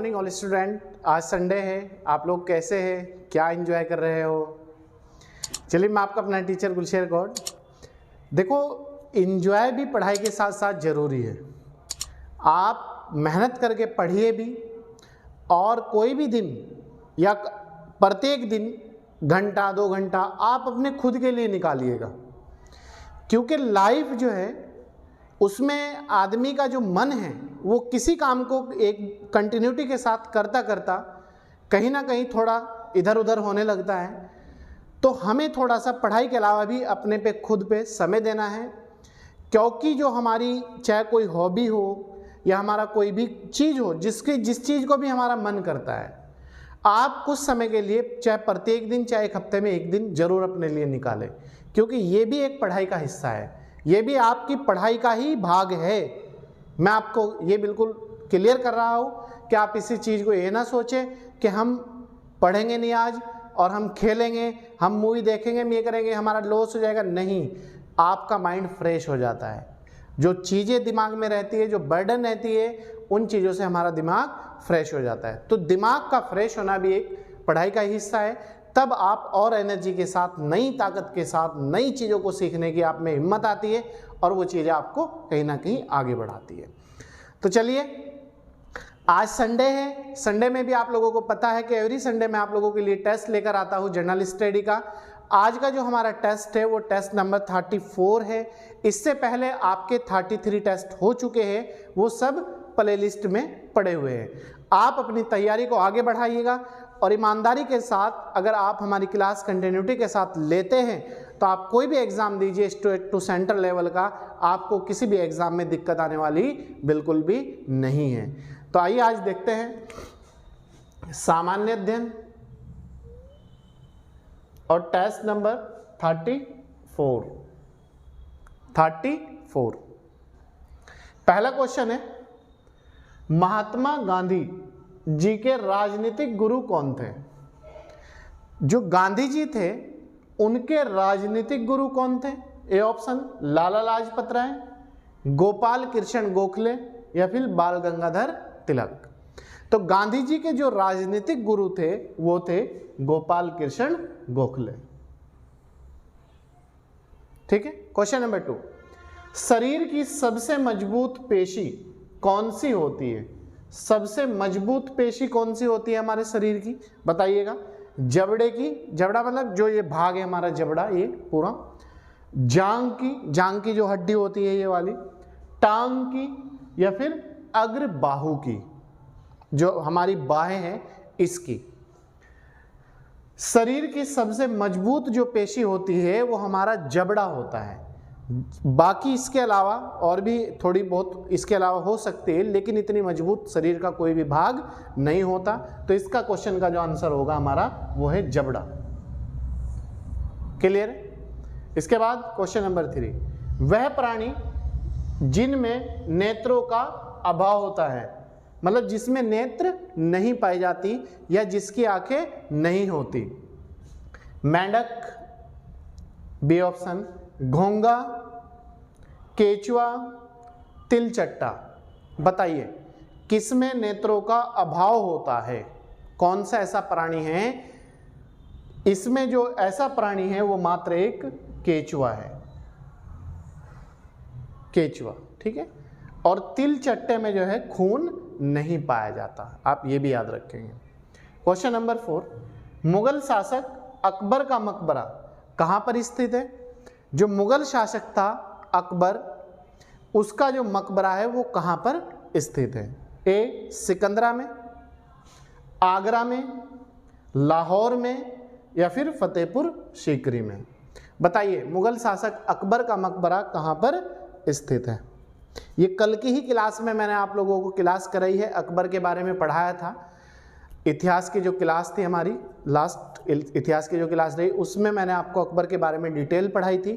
Morning all student. आज Sunday है, आप लोग कैसे हैं, क्या एंजॉय कर रहे हो? चलिए, मैं आपका अपना टीचर गुलशेर गौड़। देखो, एंजॉय भी पढ़ाई के साथ साथ ज़रूरी है। आप मेहनत करके पढ़िए भी, और कोई भी दिन या प्रत्येक दिन घंटा 2 घंटा आप अपने खुद के लिए निकालिएगा, क्योंकि लाइफ जो है उसमें आदमी का जो मन है वो किसी काम को एक कंटिन्यूटी के साथ करता करता कहीं ना कहीं थोड़ा इधर उधर होने लगता है। तो हमें थोड़ा सा पढ़ाई के अलावा भी अपने पे खुद पे समय देना है, क्योंकि जो हमारी चाहे कोई हॉबी हो या हमारा कोई भी चीज़ हो, जिस चीज़ को भी हमारा मन करता है, आप कुछ समय के लिए चाहे प्रत्येक दिन चाहे एक हफ्ते में एक दिन जरूर अपने लिए निकालें, क्योंकि ये भी एक पढ़ाई का हिस्सा है, ये भी आपकी पढ़ाई का ही भाग है। मैं आपको ये बिल्कुल क्लियर कर रहा हूँ कि आप इसी चीज़ को ये ना सोचें कि हम पढ़ेंगे नहीं आज और हम खेलेंगे, हम मूवी देखेंगे, हम ये करेंगे, हमारा लॉस हो जाएगा। नहीं, आपका माइंड फ्रेश हो जाता है। जो चीज़ें दिमाग में रहती है, जो बर्डन रहती है, उन चीज़ों से हमारा दिमाग फ्रेश हो जाता है। तो दिमाग का फ्रेश होना भी एक पढ़ाई का हिस्सा है। तब आप और एनर्जी के साथ, नई ताकत के साथ नई चीज़ों को सीखने की आप में हिम्मत आती है, और वो चीज़ें आपको कहीं ना कहीं आगे बढ़ाती है। तो चलिए, आज संडे है। संडे में भी आप लोगों को पता है कि एवरी संडे मैं आप लोगों के लिए टेस्ट लेकर आता हूँ जनरल स्टडी का। आज का जो हमारा टेस्ट है वो टेस्ट नंबर 34 है। इससे पहले आपके 33 टेस्ट हो चुके हैं, वो सब प्लेलिस्ट में पड़े हुए हैं। आप अपनी तैयारी को आगे बढ़ाइएगा, और ईमानदारी के साथ अगर आप हमारी क्लास कंटिन्यूटी के साथ लेते हैं तो आप कोई भी एग्ज़ाम दीजिए स्टेट टू सेंटर लेवल का, आपको किसी भी एग्ज़ाम में दिक्कत आने वाली बिल्कुल भी नहीं है। तो आइए आज देखते हैं सामान्य अध्ययन और टेस्ट नंबर 34। पहला क्वेश्चन है, महात्मा गांधी जी के राजनीतिक गुरु कौन थे? जो गांधी जी थे उनके राजनीतिक गुरु कौन थे? ए ऑप्शन लाला लाजपत राय, गोपाल कृष्ण गोखले, या फिर बाल गंगाधर तिलक। तो गांधी जी के जो राजनीतिक गुरु थे वो थे गोपाल कृष्ण गोखले। ठीक है। क्वेश्चन नंबर 2, शरीर की सबसे मजबूत पेशी कौन सी होती है? सबसे मजबूत पेशी कौन सी होती है हमारे शरीर की, बताइएगा। जबड़े की, जबड़ा मतलब जो ये भाग है हमारा जबड़ा, ये पूरा, जांग की जो हड्डी होती है ये वाली, टांग की, या फिर अग्र बाहु की, जो हमारी बाहें हैं इसकी। शरीर की सबसे मजबूत जो पेशी होती है वो हमारा जबड़ा होता है। बाकी इसके अलावा और भी थोड़ी बहुत इसके अलावा हो सकती है, लेकिन इतनी मजबूत शरीर का कोई भी भाग नहीं होता। तो इसका क्वेश्चन का जो आंसर होगा हमारा वो है जबड़ा। क्लियर? इसके बाद क्वेश्चन नंबर 3, वह प्राणी जिनमें नेत्रों का अभाव होता है, मतलब जिसमें नेत्र नहीं पाई जाती या जिसकी आंखें नहीं होती। मेंढक, बी ऑप्शन, घोंगा, केचुआ, तिलचट्टा। बताइए किसमें नेत्रों का अभाव होता है? कौन सा ऐसा प्राणी है? इसमें जो ऐसा प्राणी है वो मात्र एक केचुआ है, केचुआ। ठीक है। और तिलचट्टे में जो है खून नहीं पाया जाता, आप ये भी याद रखेंगे। क्वेश्चन नंबर 4, मुगल शासक अकबर का मकबरा कहां पर स्थित है? जो मुगल शासक था अकबर, उसका जो मकबरा है वो कहां पर स्थित है? ए सिकंदरा में, आगरा में, लाहौर में, या फिर फतेहपुर सीकरी में। बताइए मुगल शासक अकबर का मकबरा कहां पर स्थित है? ये कल की ही क्लास में मैंने आप लोगों को क्लास कराई है, अकबर के बारे में पढ़ाया था। इतिहास की जो क्लास थी हमारी, लास्ट इतिहास की जो क्लास रही, उसमें मैंने आपको अकबर के बारे में डिटेल पढ़ाई थी।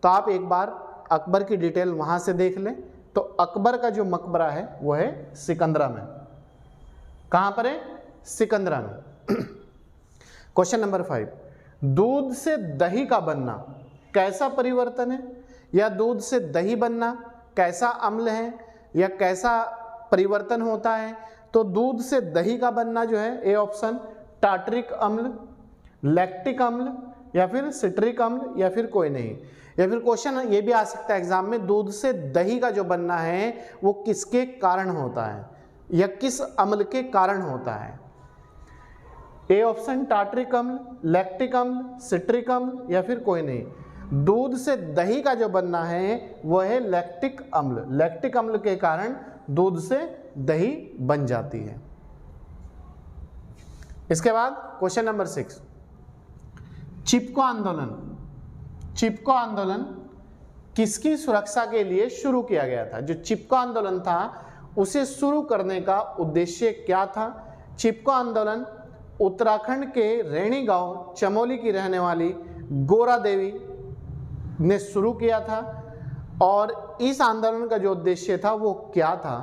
तो आप एक बार अकबर की डिटेल वहाँ से देख लें। तो अकबर का जो मकबरा है वो है सिकंदरा में। कहाँ पर है? सिकंदरा में। क्वेश्चन नंबर 5, दूध से दही का बनना कैसा परिवर्तन है? या दूध से दही बनना कैसा अम्ल है या कैसा परिवर्तन होता है? तो दूध से दही का बनना जो है, ए ऑप्शन, टार्टरिक अम्ल, लैक्टिक अम्ल, या फिर सिट्रिक अम्ल, या फिर कोई नहीं। या फिर क्वेश्चन ये भी आ सकता है एग्जाम में, दूध से दही का जो बनना है वो किसके कारण होता है या किस अम्ल के कारण होता है। ए ऑप्शन टार्टरिक अम्ल, लैक्टिक अम्ल, सिट्रिक अम्ल, या फिर कोई नहीं। दूध से दही का जो बनना है वह है लैक्टिक अम्ल। लैक्टिक अम्ल के कारण दूध से दही बन जाती है। इसके बाद क्वेश्चन नंबर 6, चिपको आंदोलन। चिपको आंदोलन किसकी सुरक्षा के लिए शुरू किया गया था? जो चिपको आंदोलन था उसे शुरू करने का उद्देश्य क्या था? चिपको आंदोलन उत्तराखंड के रैणी गांव चमोली की रहने वाली गोरा देवी ने शुरू किया था। और इस आंदोलन का जो उद्देश्य था वो क्या था?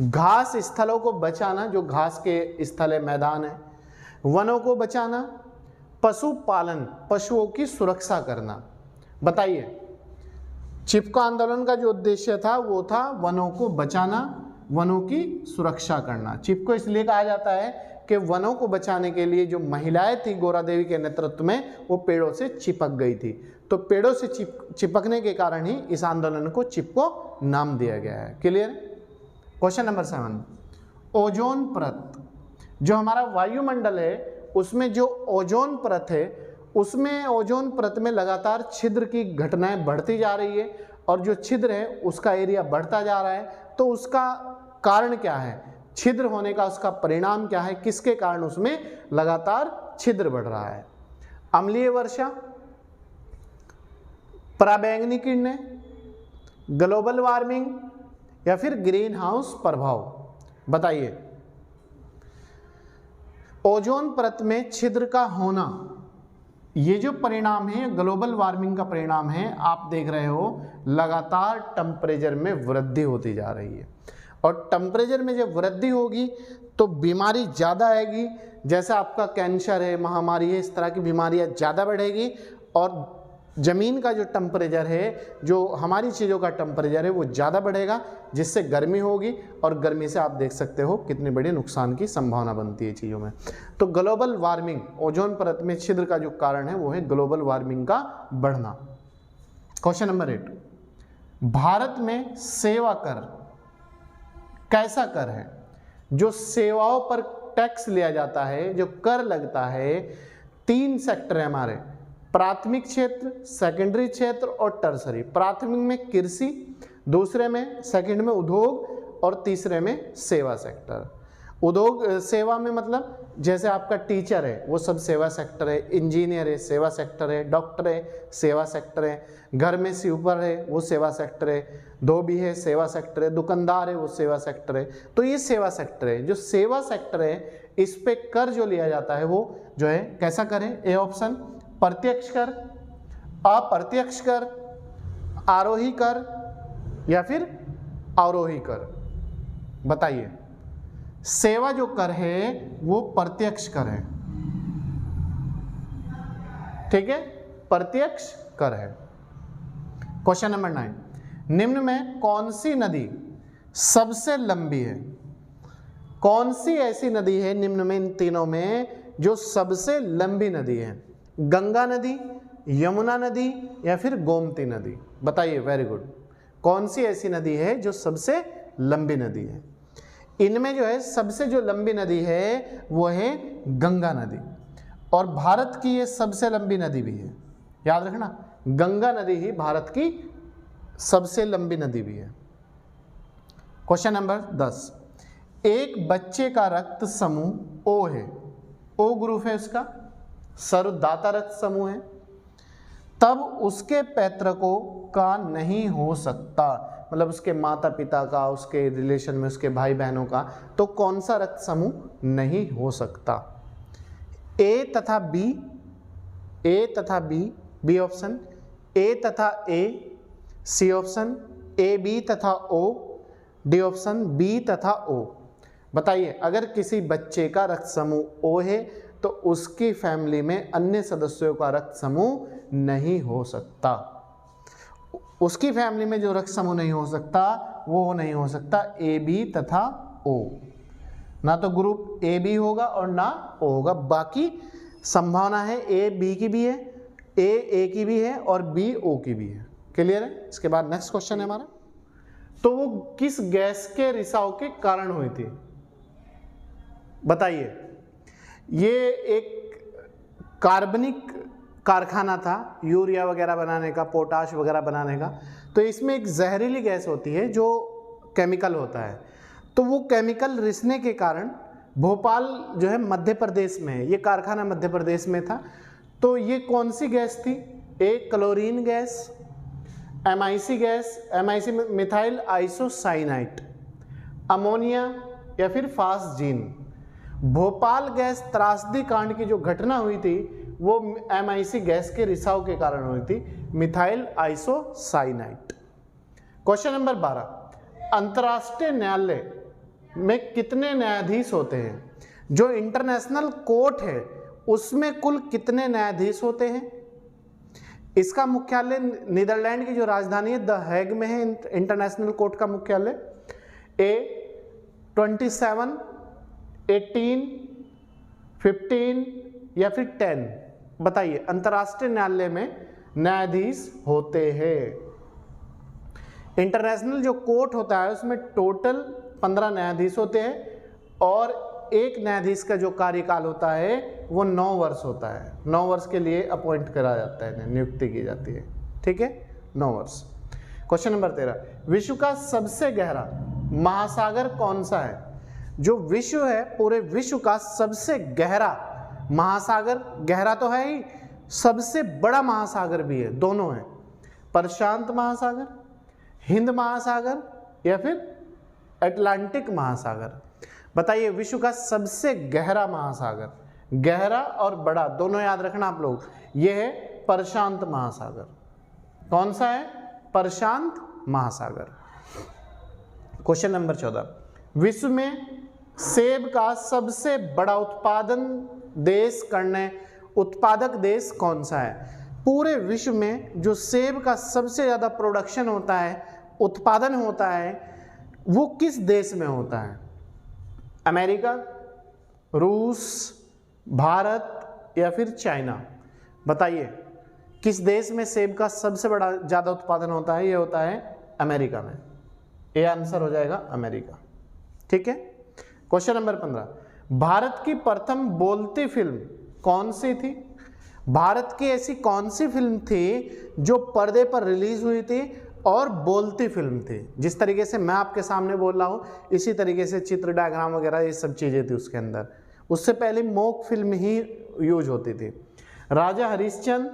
घास स्थलों को बचाना, जो घास के स्थल है, मैदान है, वनों को बचाना, पशुपालन, पशुओं की सुरक्षा करना। बताइए, चिपको आंदोलन का जो उद्देश्य था वो था वनों को बचाना, वनों की सुरक्षा करना। चिपको इसलिए कहा जाता है कि वनों को बचाने के लिए जो महिलाएं थी गोरा देवी के नेतृत्व में, वो पेड़ों से चिपक गई थी। तो पेड़ों से चिपकने के कारण ही इस आंदोलन को चिपको नाम दिया गया है। क्लियर? क्वेश्चन नंबर 7, ओजोन परत। जो हमारा वायुमंडल है उसमें जो ओजोन परत है, उसमें ओजोन परत में लगातार छिद्र की घटनाएं बढ़ती जा रही है, और जो छिद्र है उसका एरिया बढ़ता जा रहा है। तो उसका कारण क्या है? छिद्र होने का उसका परिणाम क्या है? किसके कारण उसमें लगातार छिद्र बढ़ रहा है? अम्लीय वर्षा, पराबैंगनी किरणें, ग्लोबल वार्मिंग, या फिर ग्रीन हाउस प्रभाव। बताइए, ओजोन परत में छिद्र का होना, ये जो परिणाम है ग्लोबल वार्मिंग का परिणाम है। आप देख रहे हो लगातार टेम्परेचर में वृद्धि होती जा रही है, और टेम्परेचर में जब वृद्धि होगी तो बीमारी ज़्यादा आएगी। जैसे आपका कैंसर है, महामारी है, इस तरह की बीमारियां ज़्यादा बढ़ेगी। और ज़मीन का जो टेम्परेचर है, जो हमारी चीज़ों का टेम्परेचर है, वो ज़्यादा बढ़ेगा, जिससे गर्मी होगी, और गर्मी से आप देख सकते हो कितनी बड़ी नुकसान की संभावना बनती है चीज़ों में। तो ग्लोबल वार्मिंग, ओजोन परत में छिद्र का जो कारण है वो है ग्लोबल वार्मिंग का बढ़ना। क्वेश्चन नंबर 8, भारत में सेवा कर कैसा कर है? जो सेवाओं पर टैक्स लिया जाता है, जो कर लगता है, 3 सेक्टर है हमारे, प्राथमिक क्षेत्र, सेकेंडरी क्षेत्र और टर्सरी। प्राथमिक में कृषि, दूसरे में, सेकंड में उद्योग, और तीसरे में सेवा सेक्टर। उद्योग सेवा में मतलब जैसे आपका टीचर है वो सब सेवा सेक्टर है, इंजीनियर है सेवा सेक्टर है, डॉक्टर है सेवा सेक्टर है, घर में स्वीपर है वो सेवा सेक्टर है, धोबी है सेवा सेक्टर है, दुकानदार है वो सेवा सेक्टर है। तो ये सेवा सेक्टर है। जो सेवा सेक्टर है इस पे कर जो लिया जाता है वो जो है कैसा कर है? ए ऑप्शन, प्रत्यक्ष कर, अप्रत्यक्ष कर, आरोही कर, या फिर अवरोही कर। बताइए, सेवा जो कर है वो प्रत्यक्ष कर है, ठीक है, प्रत्यक्ष कर है। क्वेश्चन नंबर 9, निम्न में कौन सी नदी सबसे लंबी है? कौन सी ऐसी नदी है निम्न में इन तीनों में जो सबसे लंबी नदी है? गंगा नदी, यमुना नदी, या फिर गोमती नदी? बताइए, वेरी गुड। कौन सी ऐसी नदी है जो सबसे लंबी नदी है? इनमें जो है सबसे जो लंबी नदी है वो है गंगा नदी, और भारत की ये सबसे लंबी नदी भी है। याद रखना, गंगा नदी ही भारत की सबसे लंबी नदी भी है। क्वेश्चन नंबर 10, एक बच्चे का रक्त समूह ओ है, ओ ग्रुप है उसका, सर्वदाता रक्त समूह है, तब उसके पैतृकों का नहीं हो सकता, मतलब उसके माता पिता का, उसके रिलेशन में उसके भाई बहनों का, तो कौन सा रक्त समूह नहीं हो सकता? ए तथा बी, ए तथा बी, बी ऑप्शन, ए तथा ए, सी ऑप्शन, ए बी तथा ओ, डी ऑप्शन, बी तथा ओ। बताइए, अगर किसी बच्चे का रक्त समूह ओ है तो उसकी फैमिली में अन्य सदस्यों का रक्त समूह नहीं हो सकता। उसकी फैमिली में जो रक्त समूह नहीं हो सकता वो नहीं हो सकता ए बी तथा ओ। ना तो ग्रुप ए बी होगा और ना ओ होगा, बाकी संभावना है ए बी की भी है, ए की भी है और बी ओ की भी है। क्लियर है? इसके बाद नेक्स्ट क्वेश्चन है हमारा, तो वो किस गैस के रिसाव के कारण हुई थी? बताइए। ये एक कार्बनिक कारखाना था यूरिया वगैरह बनाने का, पोटाश वगैरह बनाने का, तो इसमें एक जहरीली गैस होती है जो केमिकल होता है, तो वो केमिकल रिसने के कारण भोपाल जो है मध्य प्रदेश में है, ये कारखाना मध्य प्रदेश में था, तो ये कौन सी गैस थी? एक chlorine gas, MIC gas, MIC methyl isocyanate, ammonia या फिर फास्जीन। भोपाल गैस त्रासदी कांड की जो घटना हुई थी वो MIC गैस के रिसाव के कारण हुई थी, मिथाइल आइसोसाइनाइट। क्वेश्चन नंबर 12, अंतर्राष्ट्रीय न्यायालय में कितने न्यायाधीश होते हैं? जो इंटरनेशनल कोर्ट है उसमें कुल कितने न्यायाधीश होते हैं? इसका मुख्यालय नीदरलैंड की जो राजधानी है द हैग में है इंटरनेशनल कोर्ट का मुख्यालय। A 27, 18, 15 या फिर 10? बताइए, अंतर्राष्ट्रीय न्यायालय में न्यायाधीश होते हैं। इंटरनेशनल जो कोर्ट होता है उसमें टोटल 15 न्यायाधीश होते हैं और एक न्यायाधीश का जो कार्यकाल होता है वो 9 वर्ष होता है। 9 वर्ष के लिए अपॉइंट करा जाता है, नियुक्ति की जाती है। ठीक है, 9 वर्ष। क्वेश्चन नंबर 13, विश्व का सबसे गहरा महासागर कौन सा है? जो विश्व है, पूरे विश्व का सबसे गहरा महासागर, गहरा तो है ही, सबसे बड़ा महासागर भी है, दोनों है। प्रशांत महासागर, हिंद महासागर या फिर अटलांटिक महासागर? बताइए, विश्व का सबसे गहरा महासागर, गहरा और बड़ा दोनों याद रखना आप लोग, यह है प्रशांत महासागर। कौन सा है? प्रशांत महासागर। क्वेश्चन नंबर 14, विश्व में सेब का सबसे बड़ा उत्पादक देश कौन सा है? पूरे विश्व में जो सेब का सबसे ज्यादा प्रोडक्शन होता है, उत्पादन होता है, वो किस देश में होता है? अमेरिका, रूस, भारत या फिर चाइना? बताइए, किस देश में सेब का सबसे बड़ा ज़्यादा उत्पादन होता है? ये होता है अमेरिका में। ये आंसर हो जाएगा अमेरिका। ठीक है। क्वेश्चन नंबर 15, भारत की प्रथम बोलती फिल्म कौन सी थी? भारत की ऐसी कौन सी फिल्म थी जो पर्दे पर रिलीज हुई थी और बोलती फिल्म थी? जिस तरीके से मैं आपके सामने बोल रहा हूँ इसी तरीके से चित्र, डायग्राम वगैरह ये सब चीज़ें थी उसके अंदर। उससे पहले मोक फिल्म ही यूज होती थी। राजा हरिश्चंद्र,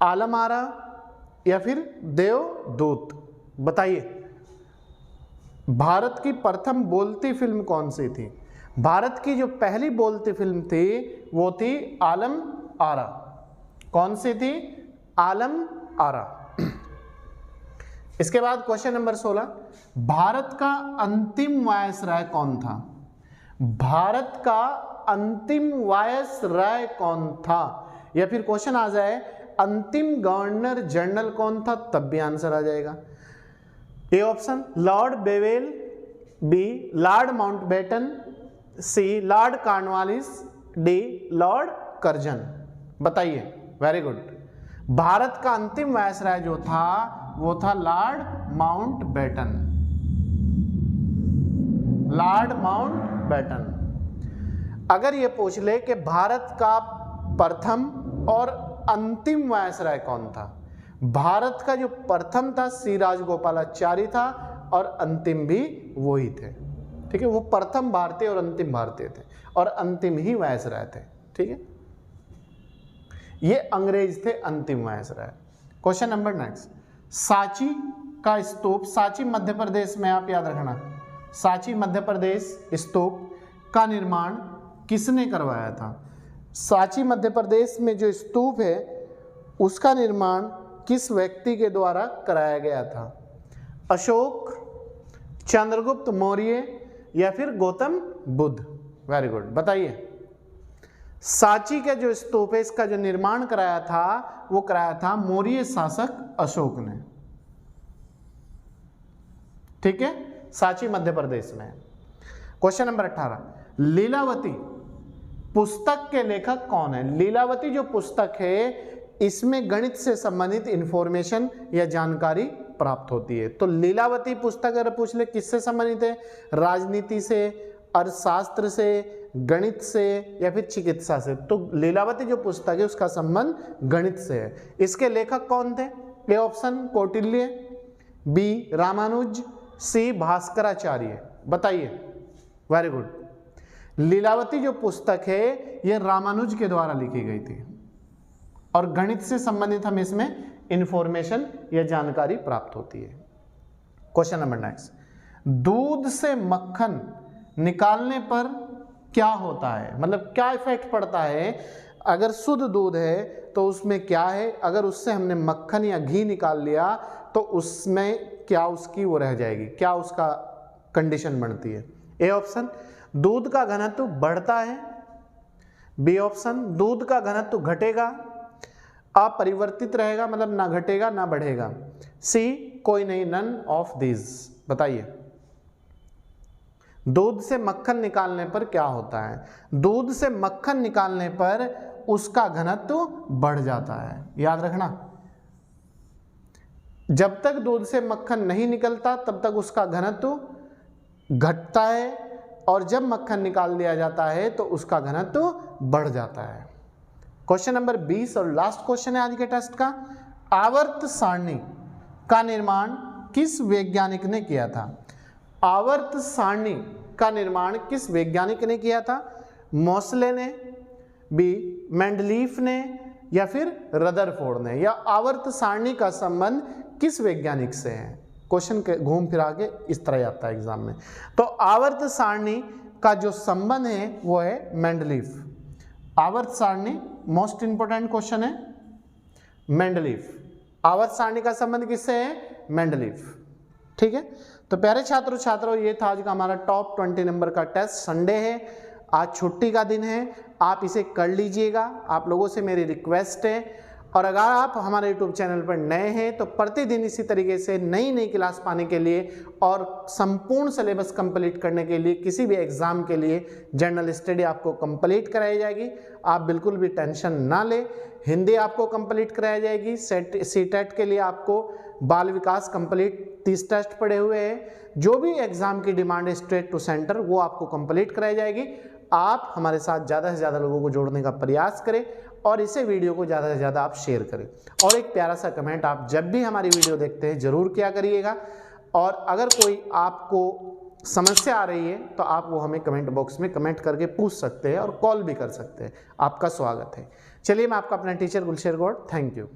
आलम आरा या फिर देवदूत? बताइए, भारत की प्रथम बोलती फिल्म कौन सी थी? भारत की जो पहली बोलती फिल्म थी वो थी आलम आरा। कौन सी थी? आलम आरा। इसके बाद क्वेश्चन नंबर 16, भारत का अंतिम वायसराय कौन था? भारत का अंतिम वायसराय कौन था? या फिर क्वेश्चन आ जाए अंतिम गवर्नर जनरल कौन था, तब भी आंसर आ जाएगा। A option lord Wavell, B lord Mountbatten, C lord Cornwallis, D lord Curzon? बताइए। Very good. भारत का अंतिम वायसराय जो था वो था लॉर्ड माउंटबेटन। Lord Mountbatten. अगर ये पूछ ले कि भारत का प्रथम और अंतिम वायसराय कौन था, भारत का जो प्रथम था सी राजगोपालाचारी था और अंतिम भी वही थे। ठीक है, वो प्रथम भारतीय और अंतिम भारतीय थे और अंतिम ही वायसराय थे। ठीक है, ये अंग्रेज थे अंतिम viceroy. Question number next, Sanchi का स्तूप, सांची मध्य प्रदेश में, आप याद रखना, सांची मध्य प्रदेश स्तूप का निर्माण किसने करवाया था? सांची मध्य प्रदेश में जो स्तूप है उसका निर्माण किस व्यक्ति के द्वारा कराया गया था? अशोक, चंद्रगुप्त मौर्य या फिर गौतम बुद्ध? Very good. बताइए, सांची का जो स्तूप है इसका जो निर्माण कराया था वो कराया था मौर्य शासक अशोक ने। ठीक है, सांची मध्य प्रदेश में। क्वेश्चन नंबर 18, लीलावती पुस्तक के लेखक कौन है? लीलावती जो पुस्तक है इसमें गणित से संबंधित इंफॉर्मेशन या जानकारी प्राप्त होती है। तो लीलावती पुस्तक अगर पूछ ले किससे संबंधित है? राजनीति से, अर्थशास्त्र से, गणित से या फिर चिकित्सा से। तो लीलावती जो पुस्तक है उसका संबंध गणित से है। इसके लेखक कौन थे? A option Kautilya, B Ramanuj, C Bhaskaracharya. बताइए। Very good. लीलावती जो पुस्तक है यह रामानुज के द्वारा लिखी गई थी और गणित से संबंधित हमें इसमें इंफॉर्मेशन या जानकारी प्राप्त होती है। क्वेश्चन नंबर नेक्स्ट, दूध से मक्खन निकालने पर क्या होता है? मतलब क्या इफेक्ट पड़ता है? अगर शुद्ध दूध है तो उसमें क्या है, अगर उससे हमने मक्खन या घी निकाल लिया तो उसमें क्या उसकी वो रह जाएगी, क्या उसका कंडीशन बनती है? ए ऑप्शन दूध का घनत्व बढ़ता है, बी ऑप्शन दूध का घनत्व घटेगा, अपरिवर्तित रहेगा मतलब ना घटेगा ना बढ़ेगा, सी कोई नहीं, नन ऑफ दिस। बताइए। दूध से मक्खन निकालने पर क्या होता है? दूध से मक्खन निकालने पर उसका घनत्व बढ़ जाता है। याद रखना, जब तक दूध से मक्खन नहीं निकलता तब तक उसका घनत्व घटता है और जब मक्खन निकाल दिया जाता है तो उसका घनत्व बढ़ जाता है। क्वेश्चन नंबर 20 और लास्ट क्वेश्चन है आज के टेस्ट का। आवर्त सारणी का निर्माण किस वैज्ञानिक ने किया था? आवर्त सारणी का निर्माण किस वैज्ञानिक ने किया था? मोसले ने, बी मेंडलीफ ने या फिर रदरफोर्ड ने? या आवर्त सारणी का संबंध किस वैज्ञानिक से है? क्वेश्चन घूम फिरा के इस तरह आता है एग्जाम में। तो आवर्त सारणी का जो संबंध है वो है मेंडलीफ। आवर्त सारणी मोस्ट इंपोर्टेंट क्वेश्चन है, मेंडलीफ। आवर्त सारणी का संबंध किससे है? मेंडलीफ। ठीक है। तो प्यारे छात्रों ये था आज का हमारा टॉप 20 नंबर का टेस्ट। संडे है, आज छुट्टी का दिन है, आप इसे कर लीजिएगा। आप लोगों से मेरी रिक्वेस्ट है, और अगर आप हमारे यूट्यूब चैनल पर नए हैं तो प्रतिदिन इसी तरीके से नई क्लास पाने के लिए और संपूर्ण सिलेबस कंप्लीट करने के लिए किसी भी एग्जाम के लिए जनरल स्टडी आपको कंप्लीट कराई जाएगी। आप बिल्कुल भी टेंशन ना लें। हिंदी आपको कंप्लीट कराई जाएगी। सीटेट के लिए आपको बाल विकास कंप्लीट 30 टेस्ट पड़े हुए हैं। जो भी एग्जाम की डिमांड है स्ट्रेट टू सेंटर वो आपको कंप्लीट कराई जाएगी। आप हमारे साथ ज़्यादा से ज़्यादा लोगों को जोड़ने का प्रयास करें और इसे वीडियो को ज़्यादा से ज़्यादा आप शेयर करें। और एक प्यारा सा कमेंट आप जब भी हमारी वीडियो देखते हैं ज़रूर किया करिएगा। और अगर कोई आपको समस्या आ रही है तो आप वो हमें कमेंट बॉक्स में कमेंट करके पूछ सकते हैं और कॉल भी कर सकते हैं। आपका स्वागत है। चलिए, मैं आपका अपना teacher Gulsher Gaur. Thank you.